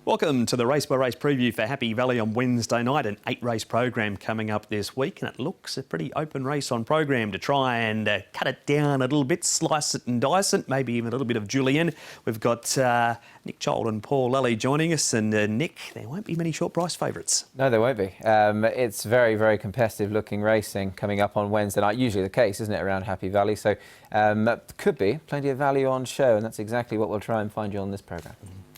Welcome to the Race by Race preview for Happy Valley on Wednesday night. An 8-race program coming up this week, and it looks a pretty open race on program to try and cut it down a little bit, slice it and dice it, maybe even a little bit of Julian. We've got Nick Child and Paul Lally joining us, and Nick, there won't be many short price favourites. No, there won't be. It's very, very competitive looking racing coming up on Wednesday night. Usually the case, isn't it, around Happy Valley? So could be plenty of value on show, and that's exactly what we'll try and find you on this program.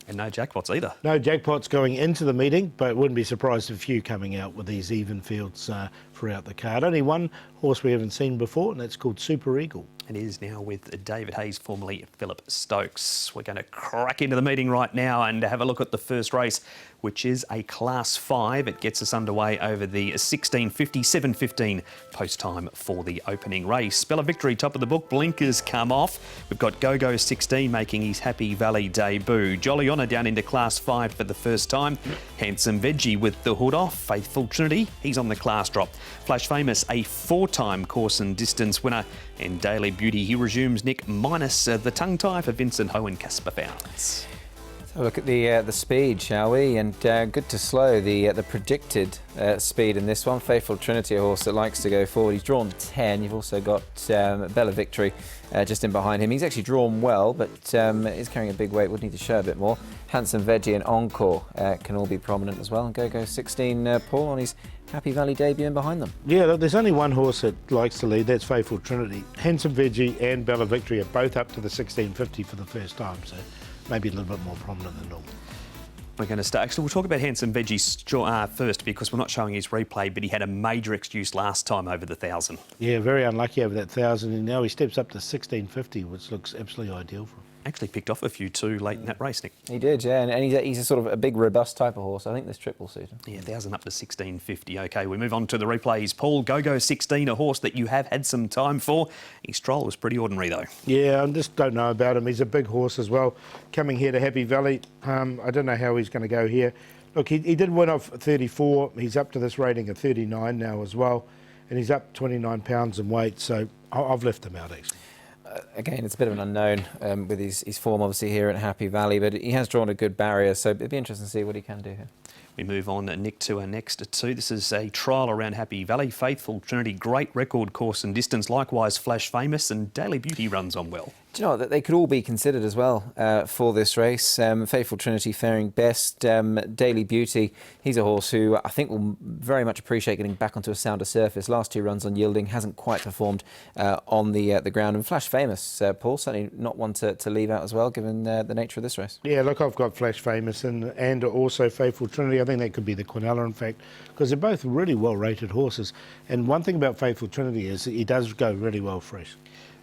And no jackpots either. No jackpots going into the meeting, but wouldn't be surprised if a few coming out with these even fields throughout the card. Only one horse we haven't seen before, and that's called Super Eagle. It is now with David Hayes, formerly Philip Stokes. We're going to crack into the meeting right now and have a look at the first race, which is a Class 5. It gets us underway over the 16:50, 7:15 post time for the opening race. Spell of Victory, top of the book. Blinkers come off. We've got Go-Go 16 making his Happy Valley debut. Jolly Honour down into Class 5 for the first time. Handsome Veggie with the hood off. Faithful Trinity, he's on the class drop. Flash Famous, a 4-time course and distance winner. And Daily Beauty, he resumes, Nick, minus the tongue tie for Vincent Ho and Casper Fowles. So look at the speed, shall we? And good to slow the predicted speed in this one. Faithful Trinity, a horse that likes to go forward. He's drawn 10. You've also got Bella Victory just in behind him. He's actually drawn well, but is carrying a big weight. Would need to show a bit more. Handsome Veggie and Encore can all be prominent as well. And Go-Go 16, Paul, on his Happy Valley debut in behind them. Yeah, look, there's only one horse that likes to lead, that's Faithful Trinity. Handsome Veggie and Bella Victory are both up to the 16:50 for the first time, so maybe a little bit more prominent than normal. We're going to start. Actually, we'll talk about Handsome Veggie first because we're not showing his replay, but he had a major excuse last time over the 1,000. Yeah, very unlucky over that 1,000, and now he steps up to 16:50, which looks absolutely ideal for him. Actually picked off a few too late in that race, Nick. He did, yeah, and he's a sort of a big, robust type of horse. I think this trip will suit him. Yeah, 1,000 up to 16:50. OK, we move on to the replays. Paul, Go-Go 16, a horse that you have had some time for. His stroll was pretty ordinary, though. Yeah, I just don't know about him. He's a big horse as well. Coming here to Happy Valley, I don't know how he's going to go here. Look, he did win off 34. He's up to this rating of 39 now as well, and he's up 29 pounds in weight, so I've left him out, actually. Again, it's a bit of an unknown with his form, obviously, here at Happy Valley, but he has drawn a good barrier, so it'd be interesting to see what he can do here. We move on, Nick, to our next two. This is a trial around Happy Valley. Faithful Trinity, great record course and distance. Likewise, Flash Famous, and Daily Beauty runs on well. Do you know that they could all be considered as well for this race? Faithful Trinity faring best. Daily Beauty, he's a horse who I think will very much appreciate getting back onto a sounder surface. Last 2 runs on yielding, hasn't quite performed on the ground. And Flash Famous, Paul, certainly not one to leave out as well, given the nature of this race. Yeah, look, I've got Flash Famous and also Faithful Trinity. I think that could be the Quinella, in fact, because they're both really well-rated horses. And one thing about Faithful Trinity is he does go really well fresh.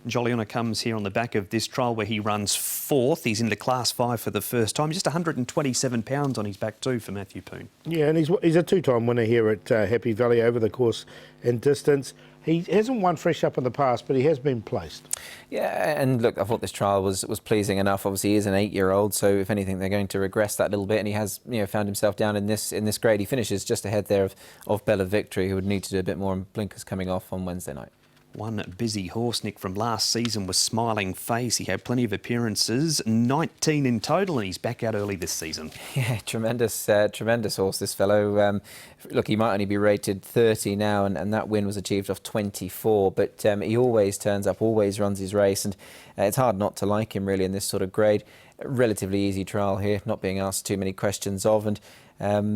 Jolly Honour comes here on the back of this trial where he runs 4th. He's into Class 5 for the first time. Just 127 pounds on his back too for Matthew Poon. Yeah, and he's a 2-time winner here at Happy Valley over the course and distance. He hasn't won fresh up in the past, but he has been placed. Yeah, and look, I thought this trial was pleasing enough. Obviously, he is an 8-year-old, so if anything, they're going to regress that little bit. And he has, found himself down in this grade. He finishes just ahead there of Bella Victory, who would need to do a bit more. And Blinkers coming off on Wednesday night. One busy horse, Nick, from last season was Smiling Face. He had plenty of appearances, 19 in total, and he's back out early this season. Yeah, tremendous horse, this fellow. Look, he might only be rated 30 now, and that win was achieved off 24, but he always turns up, always runs his race, and it's hard not to like him, really, in this sort of grade. Relatively easy trial here, not being asked too many questions of, and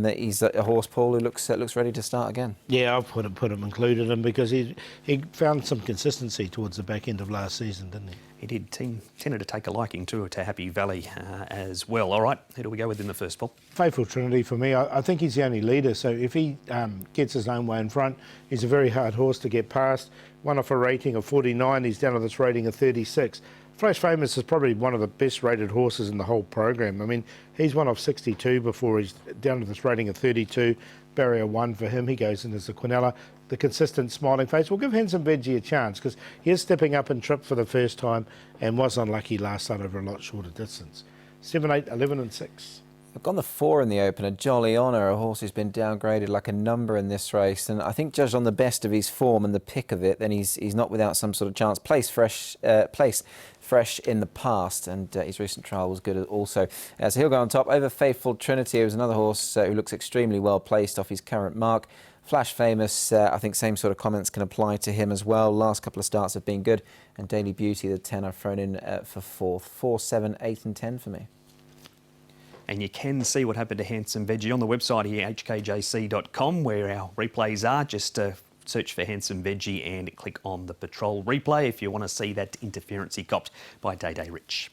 he's a horse, Paul, who looks ready to start again. Yeah, I've included him because he found some consistency towards the back end of last season, didn't he? He did. Tended to take a liking to Happy Valley as well. All right, who do we go with in the first, Paul? Faithful Trinity for me. I think he's the only leader, so if he gets his own way in front, he's a very hard horse to get past. One off a rating of 49, he's down to this rating of 36. Flash Famous is probably one of the best rated horses in the whole program. I mean, he's one off 62 before he's down to this rating of 32. Barrier 1 for him. He goes in as the Quinella. The consistent Smiling Face. We'll give Handsome Veggie a chance because he is stepping up in trip for the first time and was unlucky last start over a lot shorter distance. 7, 8, 11 and 6. I've gone the 4 in the opener, Jolly Honour, a horse who's been downgraded like a number in this race, and I think judged on the best of his form and the pick of it, then he's not without some sort of chance. Placed fresh in the past, and his recent trial was good also. So he'll go on top. Over Faithful Trinity, who's another horse who looks extremely well placed off his current mark. Flash Famous, I think same sort of comments can apply to him as well. Last couple of starts have been good, and Daily Beauty, the 10, I've thrown in for 4th. 4, 7, 8 and 10 for me. And you can see what happened to Handsome Veggie on the website here, hkjc.com, where our replays are. Just search for Handsome Veggie and click on the Patrol replay if you want to see that interference he copped by Day Day Rich.